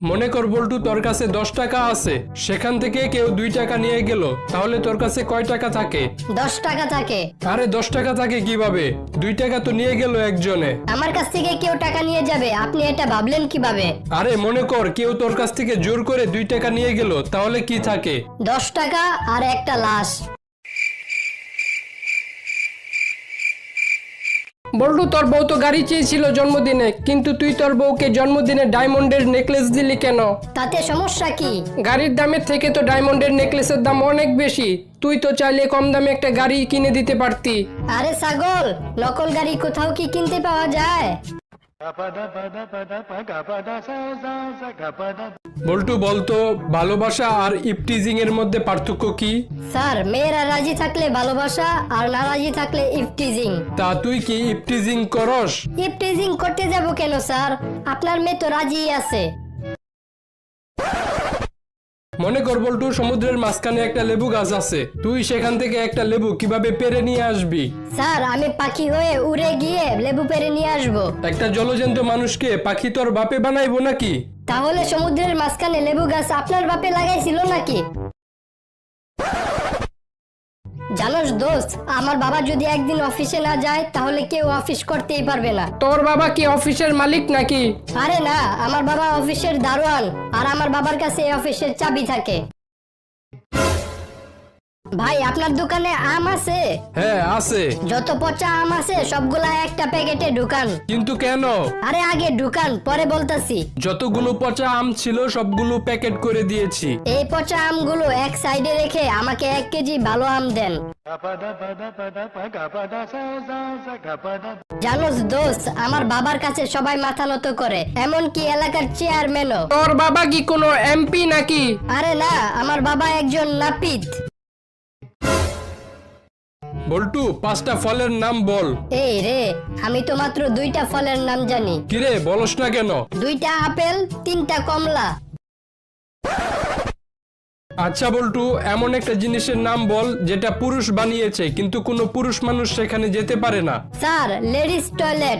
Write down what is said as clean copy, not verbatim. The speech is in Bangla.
মনে কর বল্টু, তোর কাছে 10 টাকা আছে, সেখান থেকে কেউ 2 টাকা নিয়ে গেল, তাহলে তোর কাছে কয় টাকা থাকে? 10 টাকা থাকে। আরে 10 টাকা থাকে কিভাবে? 2 টাকা তো নিয়ে গেল একজনে। আমার কাছ থেকে কেউ টাকা নিয়ে যাবে, আপনি এটা ভাবলেন কিভাবে? আরে মনে কর কেউ তোর কাছ থেকে জোর করে 2 টাকা নিয়ে গেল, তাহলে কি থাকে? 10 টাকা আর একটা লাশ। বল্টু, তোর বউ তো গাড়ি চেয়েছিল জন্মদিনে, কিন্তু তুই তোর বউকে জন্মদিনে ডায়মন্ডের নেকলেস দিলি কেন? তাতে সমস্যা কি? গাড়ির দামের থেকে তো ডায়মন্ডের নেকলেসের দাম অনেক বেশি। তুই তো চাইলে কম দামে একটা গাড়ি কিনে দিতে পারতি। আরে ছাগল, নকল গাড়ি কোথাও কি কিনতে পাওয়া যায়? বল্টু বলতো, ভালোবাসা আর ইপটিজিং এর মধ্যে পার্থক্য কি? স্যার, মেয়েরা রাজি থাকলে ভালোবাসা, আর না রাজি থাকলে ইফটিজিং। তা তুই কি ইপটিজিং করস? ইফটিজিং করতে যাব কেন স্যার? আপনার মেয়ে তো রাজিই আছে। মনে কর বল্টু, সমুদ্রের মাঝখানে একটা লেবু গাছ আছে, তুই সেখান থেকে একটা লেবু কিভাবে পেরে নিয়ে আসবি? স্যার, আমি পাখি হয়ে উড়ে গিয়ে লেবু পেরে নিয়ে আসবো। একটা জলজন্ত মানুষকে পাখি তোর বাপে বানাইবো নাকি? তাহলে সমুদ্রের মাঝখানে লেবু গাছ আপনার বাপে লাগাইছিল নাকি? জানোস দোস্ত, আমার বাবা যদি একদিন অফিসে না যায় তাহলে কেউ অফিস করতেই পারবে না। তোর বাবা কি অফিসের মালিক নাকি? আরে না, আমার বাবা অফিসের দারোয়ান, আর আমার বাবার কাছে এই অফিসের চাবি থাকে। ভাই, আপনার দোকানে আম আছে? হ্যাঁ আছে। যত পচা আম আছে সবগুলা একটা প্যাকেটে ঢুকান। কিন্তু কেন? আরে আগে ঢুকান, পরে বলতাছি। যতগুলো পচা আম ছিল সবগুলো প্যাকেট করে দিয়েছি। এই পচা আমগুলো এক সাইডে রেখে আমাকে 1 কেজি ভালো আম দেন। জানোস দোস্ত, আমার বাবার কাছে সবাই মাথা নত করে, এমনকি এলাকার চেয়ারম্যানও। তোর বাবা কি কোনো এমপি নাকি? আরে না, আমার বাবা একজন নাপিত। বল্টু, 5টা ফলের নাম বল। এই রে, আমি তো মাত্র 2টা ফলের নাম জানি। কিরে, বলস না কেন? 2টা আপেল, 3টা কমলা। আচ্ছা বল্টু, এমন একটা জিনিসের নাম বল যেটা পুরুষ বানিয়েছে কিন্তু কোনো পুরুষ মানুষ সেখানে যেতে পারে না। Sir, ladies toilet.